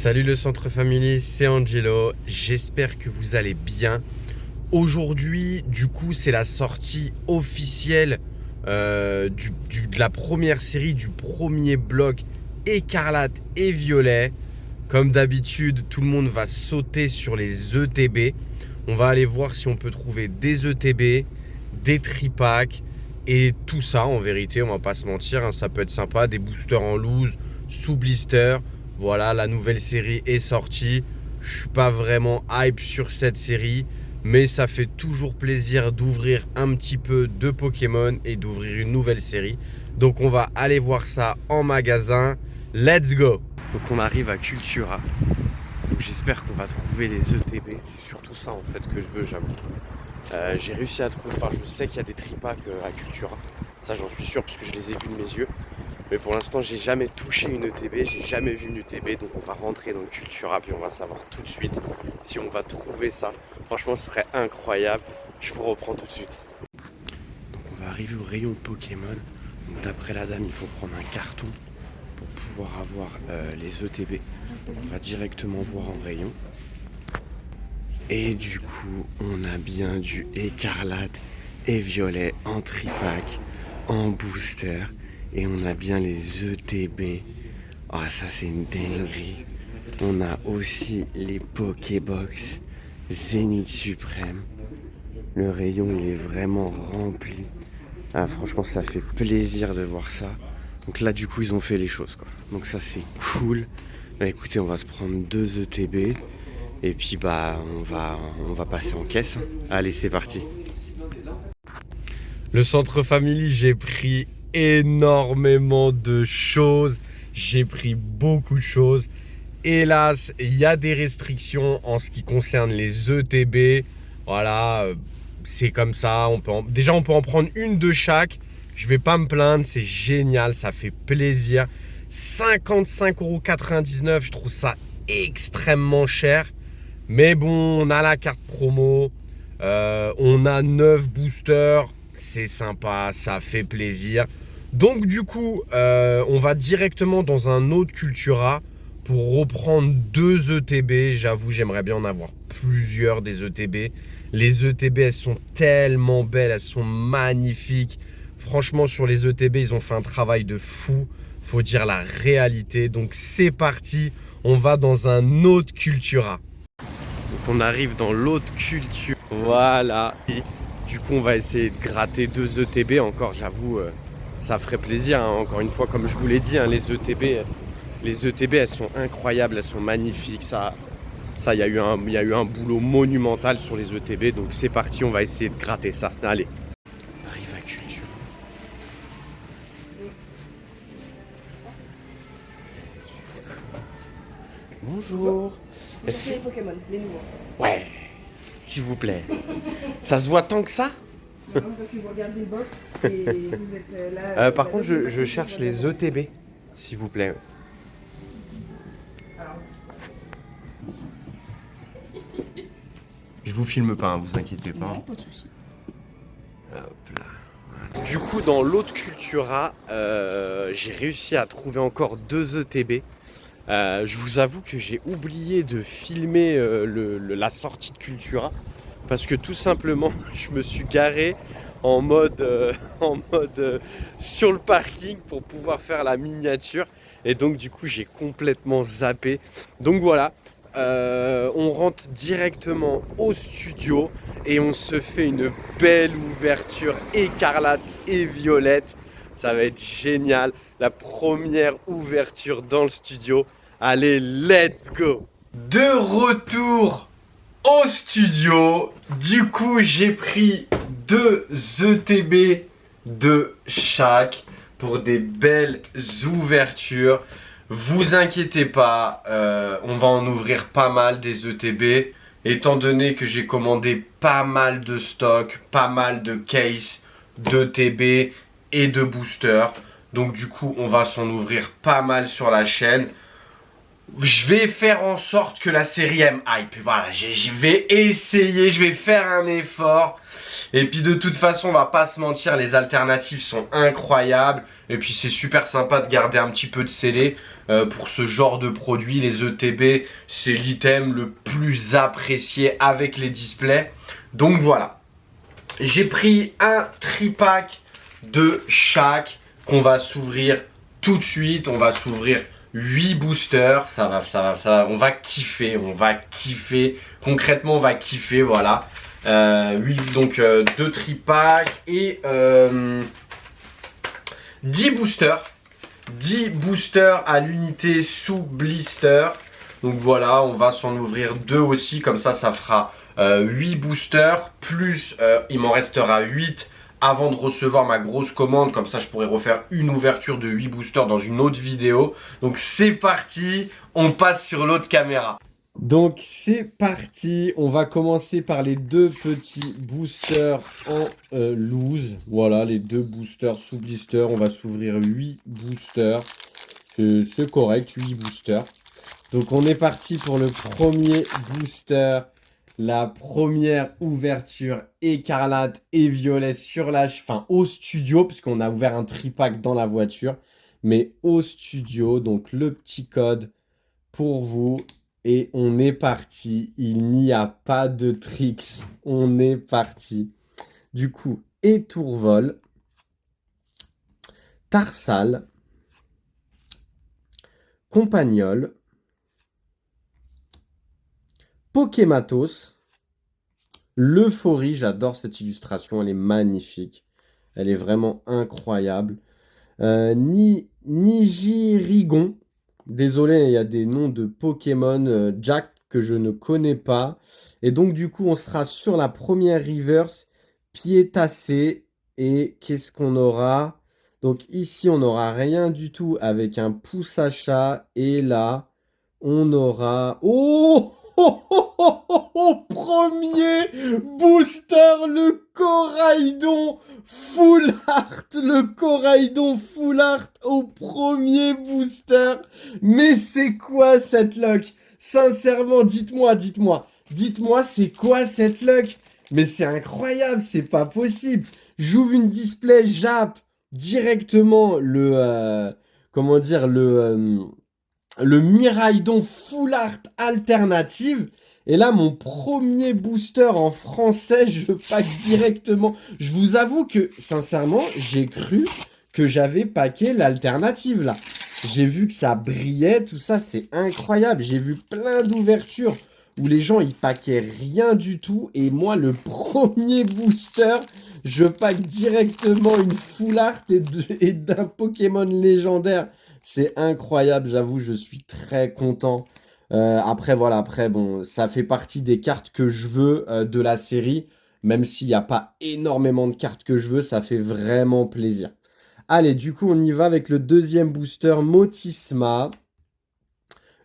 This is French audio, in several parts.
Salut le Centre Family, c'est Angelo, j'espère que vous allez bien. Aujourd'hui, du coup, c'est la sortie officielle de la première série, du premier bloc Écarlate et Violet. Comme d'habitude, tout le monde va sauter sur les ETB. On va aller voir si on peut trouver des ETB, des tripacks et tout ça. En vérité, on va pas se mentir, hein, ça peut être sympa. Des boosters en loose, sous blister. Voilà, la nouvelle série est sortie. Je suis pas vraiment hype sur cette série, mais ça fait toujours plaisir d'ouvrir un petit peu de Pokémon et d'ouvrir une nouvelle série. Donc on va aller voir ça en magasin. Let's go! Donc on arrive à Cultura. J'espère qu'on va trouver les ETB. C'est surtout ça en fait que je veux, j'avoue. J'ai réussi à trouver, enfin je sais qu'il y a des tripacks à Cultura. Ça j'en suis sûr parce que je les ai vus de mes yeux. Mais pour l'instant, j'ai jamais touché une ETB, j'ai jamais vu une ETB, donc on va rentrer dans Cultura puis on va savoir tout de suite si on va trouver ça. Franchement, ce serait incroyable. Je vous reprends tout de suite. Donc on va arriver au rayon Pokémon. Donc d'après la dame, il faut prendre un carton pour pouvoir avoir les ETB. Donc on va directement voir en rayon. Et du coup, on a bien du Écarlate et Violet en tripack, en booster. Et on a bien les ETB. Ah, oh, ça c'est une dinguerie. On a aussi les Pokébox Zénith Suprême. Le rayon il est vraiment rempli. Ah, franchement ça fait plaisir de voir ça. Donc là du coup ils ont fait les choses quoi. Donc ça c'est cool. Bah écoutez, on va se prendre 2 ETB. Et puis bah on va passer en caisse. Allez, c'est parti. Le Centre Family, j'ai pris énormément de choses, j'ai pris beaucoup de choses. Hélas, il y a des restrictions en ce qui concerne les ETB. Voilà, c'est comme ça. Déjà, on peut en prendre une de chaque. Je vais pas me plaindre, c'est génial, ça fait plaisir. 55,99 €, je trouve ça extrêmement cher. Mais bon, on a la carte promo, on a 9 boosters. C'est sympa, ça fait plaisir. Donc du coup, on va directement dans un autre Cultura pour reprendre 2 ETB. J'avoue, j'aimerais bien en avoir plusieurs des ETB. Les ETB, elles sont tellement belles, elles sont magnifiques. Franchement, sur les ETB, ils ont fait un travail de fou. Faut dire la réalité. Donc c'est parti, on va dans un autre Cultura. Donc on arrive dans l'autre Cultura. Voilà. Du coup, on va essayer de gratter 2 ETB encore. J'avoue, ça ferait plaisir. Hein. Encore une fois, comme je vous l'ai dit, hein, les ETB, elles sont incroyables, elles sont magnifiques. Il y a eu un boulot monumental sur les ETB. Donc c'est parti, on va essayer de gratter ça. Allez. On arrive à Cultura. Bonjour. Est-ce que les Pokémon, les nouveaux? Ouais, s'il vous plaît. Ça se voit tant que ça? Non, parce que vous regardez le box et vous êtes là. Par contre, je cherche les ETB, s'il vous plaît. Alors, Je vous filme pas, hein, vous inquiétez pas. non, pas de soucis. Hop là. Voilà. Du coup, dans l'autre Cultura, j'ai réussi à trouver encore 2 ETB. Je vous avoue que j'ai oublié de filmer la sortie de Cultura parce que tout simplement, je me suis garé en mode sur le parking pour pouvoir faire la miniature et donc du coup j'ai complètement zappé. Donc voilà, on rentre directement au studio et on se fait une belle ouverture Écarlate et Violette. Ça va être génial, la première ouverture dans le studio. Allez, let's go! De retour au studio. Du coup, j'ai pris 2 ETB de chaque pour des belles ouvertures. Vous inquiétez pas, on va en ouvrir pas mal des ETB. Étant donné que j'ai commandé pas mal de stock, pas mal de cases d'ETB et de boosters. Donc du coup, on va s'en ouvrir pas mal sur la chaîne. Je vais faire en sorte que la série me hype. Voilà, je vais essayer, je vais faire un effort. Et puis de toute façon, on va pas se mentir, les alternatives sont incroyables. Et puis c'est super sympa de garder un petit peu de scellé pour ce genre de produit. Les ETB, c'est l'item le plus apprécié avec les displays. Donc voilà. J'ai pris un tripack de chaque qu'on va s'ouvrir tout de suite. On va s'ouvrir 8 boosters. On va kiffer, on va kiffer. Concrètement, on va kiffer, voilà. 2 tripacks et 10 boosters. 10 boosters à l'unité sous blister. Donc voilà, on va s'en ouvrir 2 aussi, comme ça fera 8 boosters, plus il m'en restera 8 avant de recevoir ma grosse commande, comme ça je pourrais refaire une ouverture de 8 boosters dans une autre vidéo. Donc c'est parti, on passe sur l'autre caméra. Donc c'est parti, on va commencer par les 2 petits boosters en loose. Voilà, les 2 boosters sous blister, on va s'ouvrir 8 boosters. C'est correct, 8 boosters. Donc on est parti pour le premier booster, la première ouverture écarlate et violet sur au studio, puisqu'on a ouvert un tripack dans la voiture, mais au studio, donc le petit code pour vous. Et on est parti, il n'y a pas de tricks, on est parti. Du coup, Étourvol, Tarsal, Compagnol, Pokématos, l'Euphorie, j'adore cette illustration, elle est magnifique. Elle est vraiment incroyable. Nigirigon, désolé, il y a des noms de Pokémon Jack que je ne connais pas. Et donc du coup, on sera sur la première reverse, Piétacé. Et qu'est-ce qu'on aura? Donc ici, on n'aura rien du tout avec un pouce à chat. Et là, on aura... Oh! Premier booster, le Coraidon Full Art, le Coraidon Full Art au premier booster. Mais c'est quoi cette luck? Sincèrement, dites-moi, c'est quoi cette luck? Mais c'est incroyable, c'est pas possible. J'ouvre une display, jappe directement comment dire, le Miraidon Full Art Alternative. Et là, mon premier booster en français, je pack directement. Je vous avoue que, sincèrement, j'ai cru que j'avais packé l'alternative, là. J'ai vu que ça brillait, tout ça, c'est incroyable. J'ai vu plein d'ouvertures où les gens, ils packaient rien du tout. Et moi, le premier booster, je pack directement une Full Art et d'un Pokémon légendaire. C'est incroyable, j'avoue, je suis très content. Après, voilà, bon, ça fait partie des cartes que je veux de la série. Même s'il n'y a pas énormément de cartes que je veux, ça fait vraiment plaisir. Allez, du coup, on y va avec le deuxième booster, Motisma,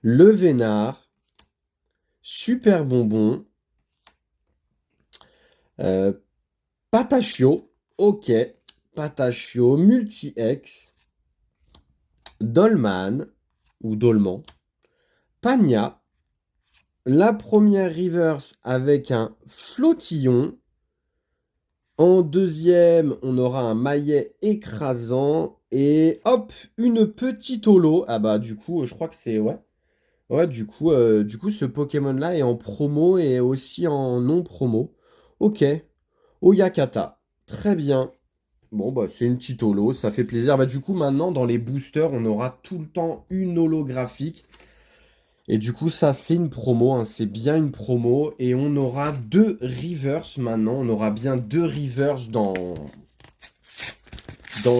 le Vénard, Super Bonbon, euh, Patachio, ok, Patachio, Multi-X, Dolman, ou Dolman, Pagna, la première reverse avec un flottillon. En deuxième, on aura un maillet écrasant. Et hop, une petite holo. Ah bah du coup, je crois que c'est... Ouais. Ouais, du coup, ce Pokémon-là est en promo et aussi en non-promo. Ok. Oyakata. Très bien. Bon, bah c'est une petite holo, ça fait plaisir. Bah du coup, maintenant, dans les boosters, on aura tout le temps une holographique. Et du coup, ça, c'est une promo, hein, c'est bien une promo. Et on aura 2 reverse maintenant. On aura bien 2 reverse dans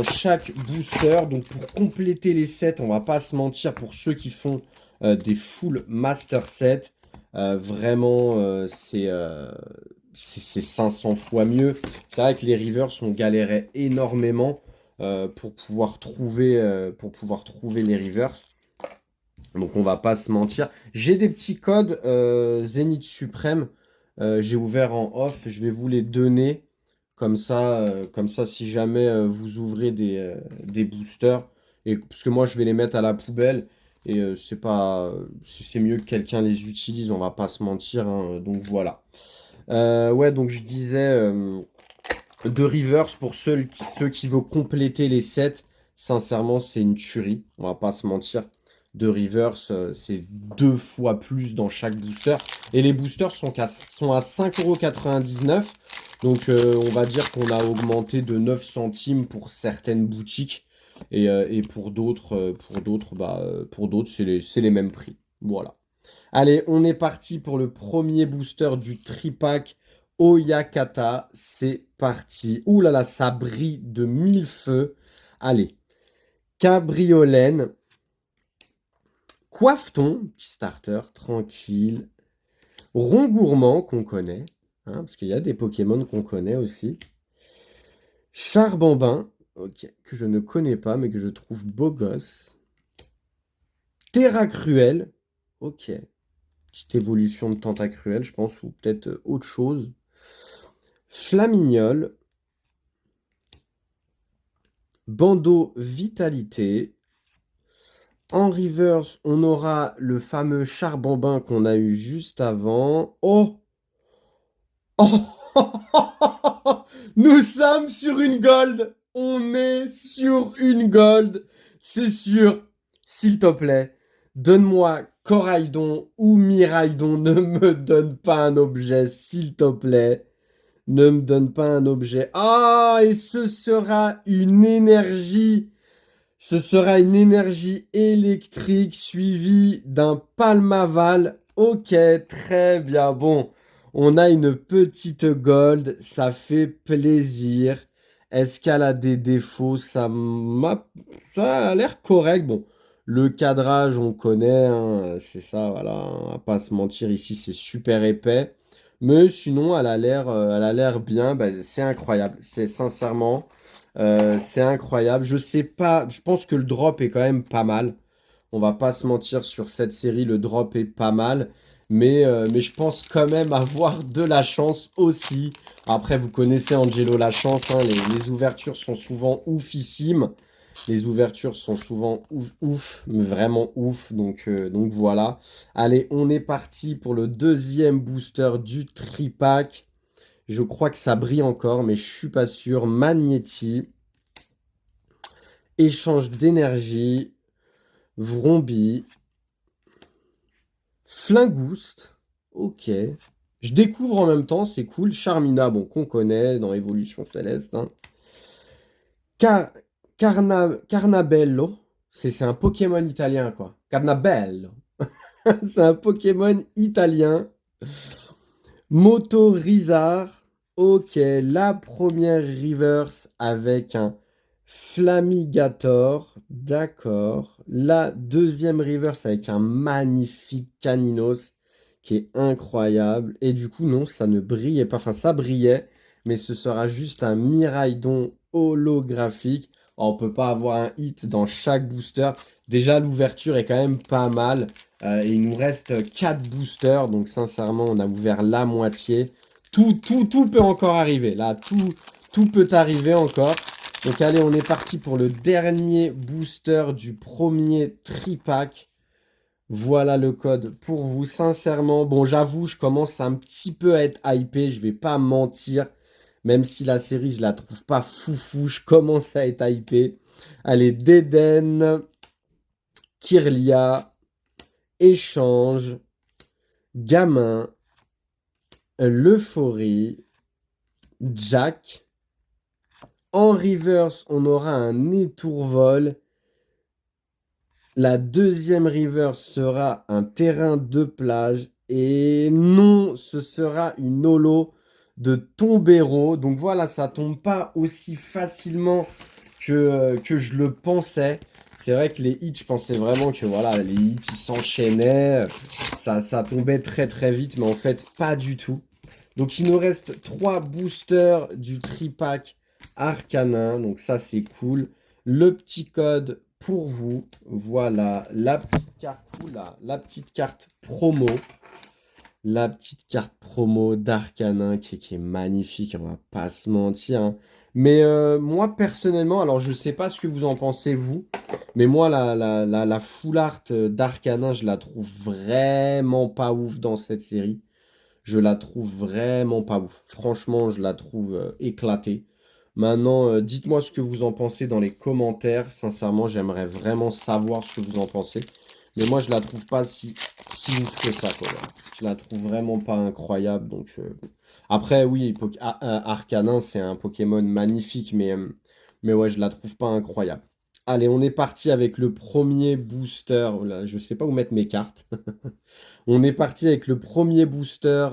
chaque booster. Donc, pour compléter les sets, on va pas se mentir, pour ceux qui font des full master sets, vraiment, c'est 500 fois mieux. C'est vrai que les reverse, on galérait énormément pour pouvoir trouver les reverse. Donc on va pas se mentir. J'ai des petits codes Zénith Suprême. J'ai ouvert en off. Je vais vous les donner. Comme ça, si jamais vous ouvrez des boosters. Parce que moi, je vais les mettre à la poubelle. Et c'est mieux que quelqu'un les utilise, on va pas se mentir, hein, donc voilà. Ouais, donc je disais de reverse pour ceux qui veulent compléter les sets. Sincèrement, c'est une tuerie, on va pas se mentir. De reverse, c'est 2 fois plus dans chaque booster. Et les boosters sont à 5,99 €. Donc on va dire qu'on a augmenté de 9 centimes pour certaines boutiques. Et pour d'autres, c'est les mêmes prix. Voilà. Allez, on est parti pour le premier booster du tripack Oyakata. C'est parti. Ouh là là, ça brille de 1000 feux. Allez, Cabriolène. Coifton, petit starter, tranquille. Rongourmand, qu'on connaît. Hein, parce qu'il y a des Pokémon qu'on connaît aussi. Charbambin, ok, que je ne connais pas, mais que je trouve beau gosse. Terra Cruel, ok. Petite évolution de Tentacruel, je pense, ou peut-être autre chose. Flamignol. Bandeau Vitalité. En reverse, on aura le fameux Charbambin qu'on a eu juste avant. Oh! Oh! Nous sommes sur une gold! On est sur une gold! C'est sûr! S'il te plaît, donne-moi Coraidon ou Miraidon. Ne me donne pas un objet, s'il te plaît. Ne me donne pas un objet. Ah, et ce sera une énergie. Ce sera une énergie électrique suivie d'un Palmaval. Ok, très bien. Bon, on a une petite gold. Ça fait plaisir. Est-ce qu'elle a des défauts? Ça a l'air correct. Bon, le cadrage, on connaît, hein, c'est ça, voilà. On va pas se mentir, ici, c'est super épais. Mais sinon, elle a l'air bien. Bah, c'est incroyable. C'est sincèrement, c'est incroyable. Je sais pas. Je pense que le drop est quand même pas mal. On va pas se mentir sur cette série, le drop est pas mal. Mais je pense quand même avoir de la chance aussi. Après, vous connaissez Angelo la chance, hein, les ouvertures sont souvent oufissimes. Les ouvertures sont souvent ouf, mais vraiment ouf. Donc voilà. Allez, on est parti pour le deuxième booster du tripack. Je crois que ça brille encore, mais je suis pas sûr. Magnéti. Échange d'énergie. Vrombi. Flingouste. Ok. Je découvre en même temps, c'est cool. Charmina, bon, qu'on connaît dans Évolution Céleste, hein. Car- Carnabello. C'est un Pokémon italien, quoi. Carnabello. C'est un Pokémon italien. Motorizard. Ok, la première reverse avec un Flamigator. D'accord. La deuxième reverse avec un magnifique Caninos qui est incroyable. Et du coup, non, ça ne brillait pas. Enfin, ça brillait, mais ce sera juste un Miraidon holographique. On peut pas avoir un hit dans chaque booster. Déjà, l'ouverture est quand même pas mal. Et il nous reste 4 boosters, donc sincèrement, on a ouvert la moitié. Tout peut encore arriver. Là, tout peut arriver encore. Donc allez, on est parti pour le dernier booster du premier tripack. Voilà le code pour vous. Sincèrement, bon, j'avoue, je commence un petit peu à être hypé. Je vais pas mentir. Même si la série, je la trouve pas foufou, je commence à être hypé. Allez, Deden, Kirlia, Échange, Gamin, l'Euphorie, Jack. En reverse, on aura un étourvol. La deuxième reverse sera un terrain de plage. Et non, ce sera une holo de Tombero. Donc voilà, ça tombe pas aussi facilement que je le pensais. C'est vrai que les hits, je pensais vraiment que voilà, les hits, ils s'enchaînaient. Ça tombait très très vite, mais en fait, pas du tout. Donc il nous reste 3 boosters du tripack Arcanin. Donc ça, c'est cool. Le petit code pour vous. Voilà, la petite carte. Oula, la petite carte promo. La petite carte promo d'Arcanin qui est magnifique, on va pas se mentir, hein. Mais moi, personnellement, alors je sais pas ce que vous en pensez, vous, mais moi, la full art d'Arcanin, je la trouve vraiment pas ouf dans cette série. Je la trouve vraiment pas ouf. Franchement, je la trouve éclatée. Maintenant, dites-moi ce que vous en pensez dans les commentaires. Sincèrement, j'aimerais vraiment savoir ce que vous en pensez. Mais moi, je la trouve pas si ouf que ça, quoi. Voilà. Je la trouve vraiment pas incroyable. Donc, après, oui, Arcanin, c'est un Pokémon magnifique, mais ouais, je la trouve pas incroyable. Allez, on est parti avec le premier booster. Oh là, je sais pas où mettre mes cartes. On est parti avec le premier booster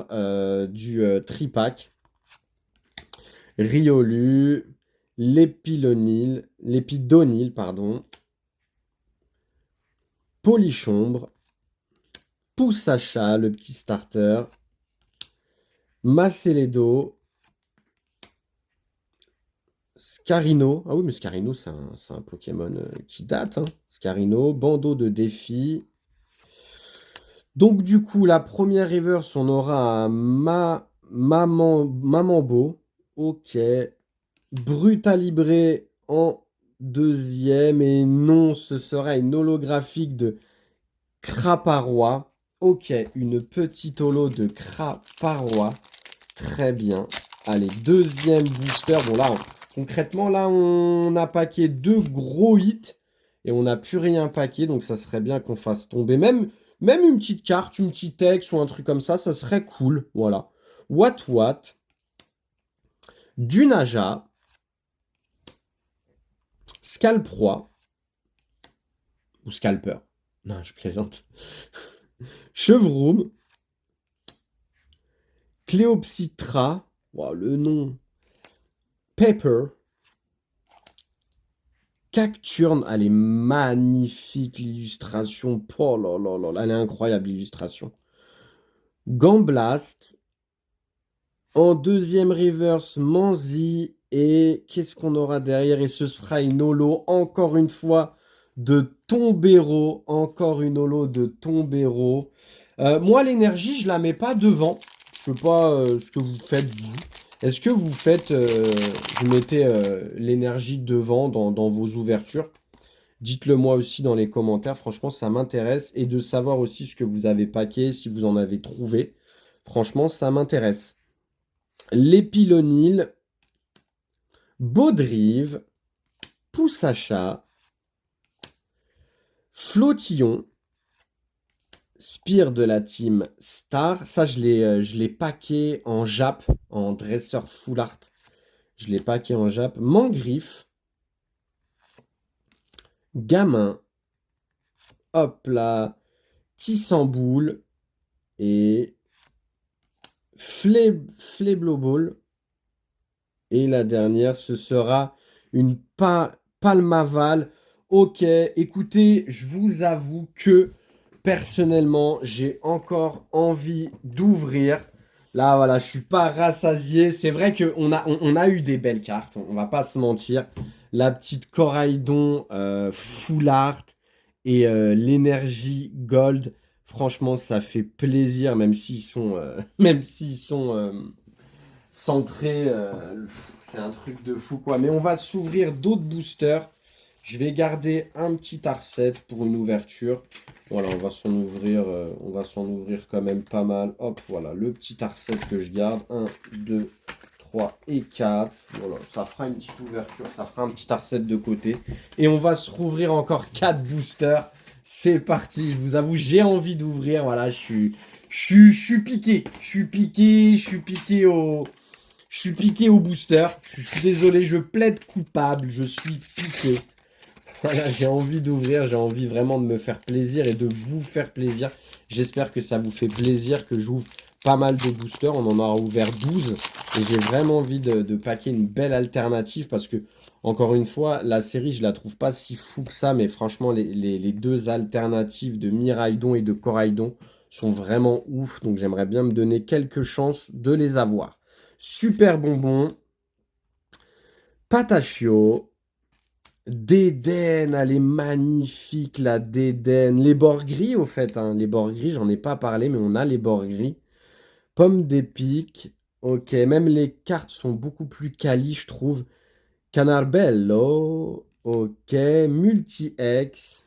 du tripack. Riolu, l'épidonil, pardon, Polichombre, Poussacha, le petit starter, Maceledo, Scarino. Ah oui, mais Scarino, c'est un Pokémon qui date, hein. Scarino, bandeau de défi. Donc, du coup, la première reverse, on aura un Mamambo. Ok. Brutalibré en deuxième. Et non, ce sera une holographique de Craparois. Ok, une petite holo de Craparois. Très bien. Allez, deuxième booster. Bon, là, concrètement, là, on a packé deux gros hits. Et on n'a plus rien packé. Donc, ça serait bien qu'on fasse tomber. Même une petite carte, une petite ex ou un truc comme ça serait cool. Voilà. What. Du Naja. Scalproie. Ou Scalper. Non, je plaisante. Chevroom. Cléopsitra. Wow, le nom. Pepper. Cacturne. Elle est magnifique, l'illustration. Oh là là là là. Elle est incroyable, l'illustration. Gamblast. En deuxième reverse, Manzi. Et qu'est-ce qu'on aura derrière? Et ce sera une holo, encore une fois, de Tombero. Encore une holo de Tombero. Moi, l'énergie, je la mets pas devant. Je sais pas ce que vous faites, vous. Est-ce que vous faites, vous mettez l'énergie devant dans vos ouvertures? Dites-le moi aussi dans les commentaires. Franchement, ça m'intéresse. Et de savoir aussi ce que vous avez packé, si vous en avez trouvé. Franchement, ça m'intéresse. L'épilonil, Baudrive, Poussacha, Flottillon, Spire de la team Star. Ça, je l'ai packé en Jap, en dresseur full art. Je l'ai packé en Jap. Mangriffe, Gamin, hop là, Tissamboule et Flebloball. Et la dernière, ce sera une Palmaval. Ok, écoutez, je vous avoue que personnellement, j'ai encore envie d'ouvrir. Là, voilà, je suis pas rassasié. C'est vrai qu'on a eu des belles cartes, on va pas se mentir. La petite Coraidon Full Art et l'énergie Gold. Franchement, ça fait plaisir, même s'ils sont, centrés. C'est un truc de fou, quoi. Mais on va s'ouvrir d'autres boosters. Je vais garder un petit Arset pour une ouverture. Voilà, on va s'en ouvrir quand même pas mal. Hop, voilà, le petit Arset que je garde. 1, 2, 3 et 4. Voilà, ça fera une petite ouverture, ça fera un petit Arset de côté. Et on va se rouvrir encore 4 boosters. C'est parti, je vous avoue, j'ai envie d'ouvrir. Voilà, je suis piqué. Je suis piqué au booster. Je suis désolé, je plaide coupable. Je suis piqué. Voilà, j'ai envie d'ouvrir, j'ai envie vraiment de me faire plaisir et de vous faire plaisir. J'espère que ça vous fait plaisir que j'ouvre pas mal de boosters. On en aura ouvert 12 et j'ai vraiment envie de packer une belle alternative parce que, encore une fois, la série, je la trouve pas si fou que ça, mais franchement, les deux alternatives de Miraidon et de Coraidon sont vraiment ouf. Donc, j'aimerais bien me donner quelques chances de les avoir. Super bonbon, Patachio. Dédenne, elle est magnifique la Dédenne. Les bords gris au fait, hein. Les bords gris, j'en ai pas parlé, mais on a les bords gris. Pomme d'épic. Ok, même les cartes sont beaucoup plus quali, je trouve. Canarbello, ok, Multi-X,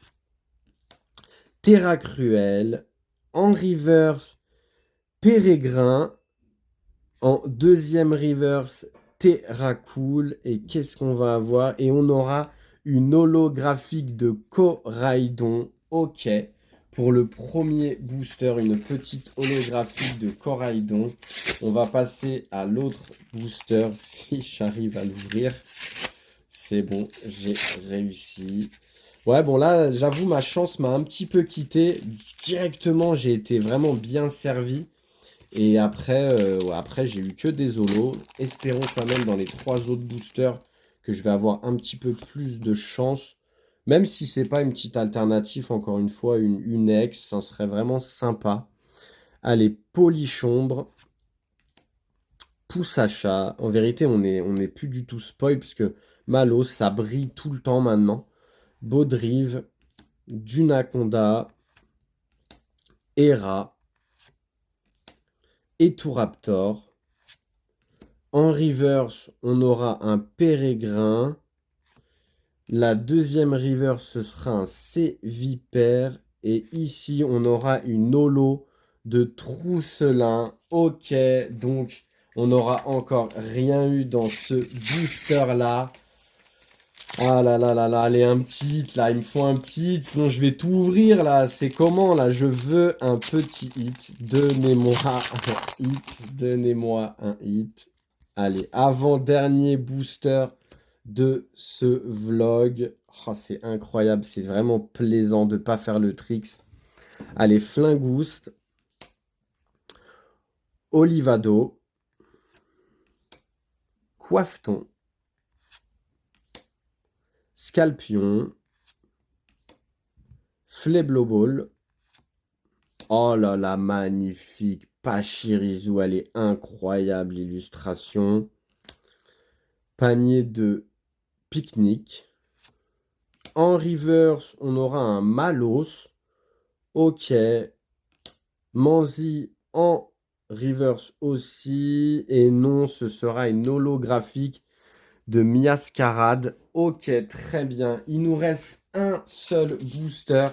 Terra Cruel, en reverse, Pérégrin, en deuxième reverse, Terra Cool, et qu'est-ce qu'on va avoir? Et on aura une holographique de Coraidon, ok, pour le premier booster, une petite holographique de Coraidon. On va passer à l'autre booster, si j'arrive à l'ouvrir. C'est bon, j'ai réussi. Ouais, bon là, j'avoue, ma chance m'a un petit peu quitté. Directement, j'ai été vraiment bien servi. Et après, ouais, après j'ai eu que des holos. Espérons quand même dans les 3 autres boosters que je vais avoir un petit peu plus de chance. Même si c'est pas une petite alternative, encore une fois, une ex, ça serait vraiment sympa. Allez, Polychombre, Pousse à chat. En vérité, on est plus du tout spoil, puisque Malos, ça brille tout le temps maintenant. Baudrive, Dunaconda, Hera, Eturaptor. En reverse, on aura un Pérégrin. La deuxième reverse, ce sera un C-Vipère. Et ici, on aura une holo de Trousselin. Ok, donc on n'aura encore rien eu dans ce booster-là. Ah là là là là, allez, un petit hit, là, il me faut un petit hit, sinon je vais tout ouvrir, là, c'est comment, là, je veux un petit hit, donnez-moi un hit, donnez-moi un hit. Allez, avant-dernier booster de ce vlog. Oh, c'est incroyable, c'est vraiment plaisant de ne pas faire le tricks. Allez, Flingouste, Olivado, Coiffeton, Scalpion, Flebloball. Oh là là, magnifique. Pachirisu, elle est incroyable, l'illustration. Panier de pique-nique. En reverse, on aura un Malos. Ok. Manzi en reverse aussi. Et non, ce sera une holographique de Miascarade. Ok, très bien. Il nous reste un seul booster.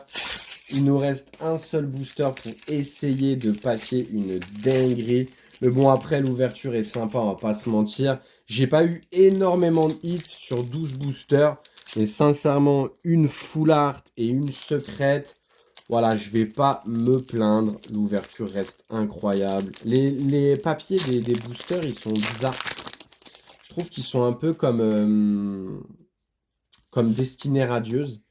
Il nous reste un seul booster pour essayer de packer une dinguerie. Mais bon, après, l'ouverture est sympa, on va pas se mentir. J'ai pas eu énormément de hits sur 12 boosters. Mais sincèrement, une full art et une secrète. Voilà, je vais pas me plaindre. L'ouverture reste incroyable. Les papiers des boosters, ils sont bizarres. Je trouve qu'ils sont un peu comme Destinée Radieuse.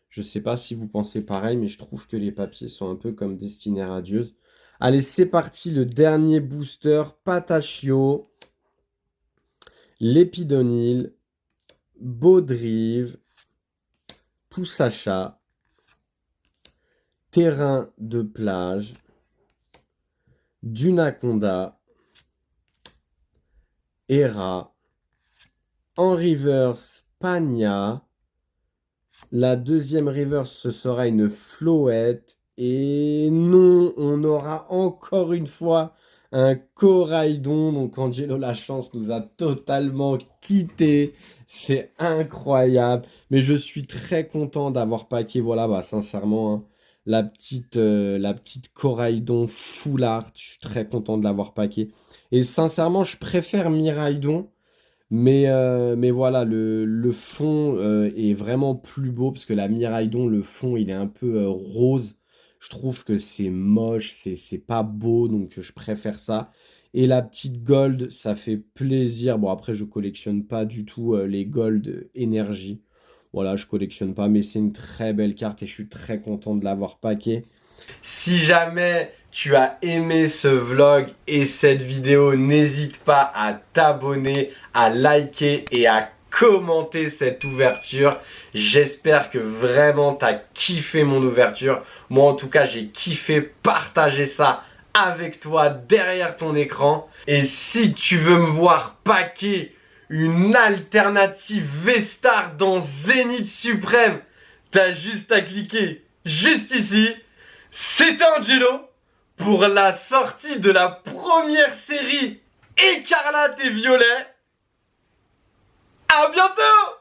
Je sais pas si vous pensez pareil, mais je trouve que les papiers sont un peu comme Destinée Radieuse. Allez, c'est parti, le dernier booster, Patachio, Lépidonil, Baudrive, Poussacha, Terrain de plage, Dunaconda, Hera, en reverse, Pania. La deuxième reverse, ce sera une Floette. Et non, on aura encore une fois un Coraidon. Donc Angelo Lachance nous a totalement quitté. C'est incroyable. Mais je suis très content d'avoir packé, voilà, bah, sincèrement, hein, la petite Coraidon full art. Je suis très content de l'avoir packé. Et sincèrement, je préfère Miraidon. Mais voilà, le fond est vraiment plus beau parce que la Miraidon, le fond, il est un peu rose. Je trouve que c'est moche, c'est pas beau, donc je préfère ça. Et la petite gold, ça fait plaisir. Bon, après, je collectionne pas du tout les gold énergie. Voilà, je collectionne pas, mais c'est une très belle carte et je suis très content de l'avoir packé. Si jamais tu as aimé ce vlog et cette vidéo, n'hésite pas à t'abonner, à liker et à commenter cette ouverture. J'espère que vraiment tu as kiffé mon ouverture. Moi en tout cas, j'ai kiffé partager ça avec toi derrière ton écran. Et si tu veux me voir packer une alternative V-Star dans Zénith Suprême, t'as juste à cliquer juste ici. C'était Angelo pour la sortie de la première série Écarlate et Violet. À bientôt.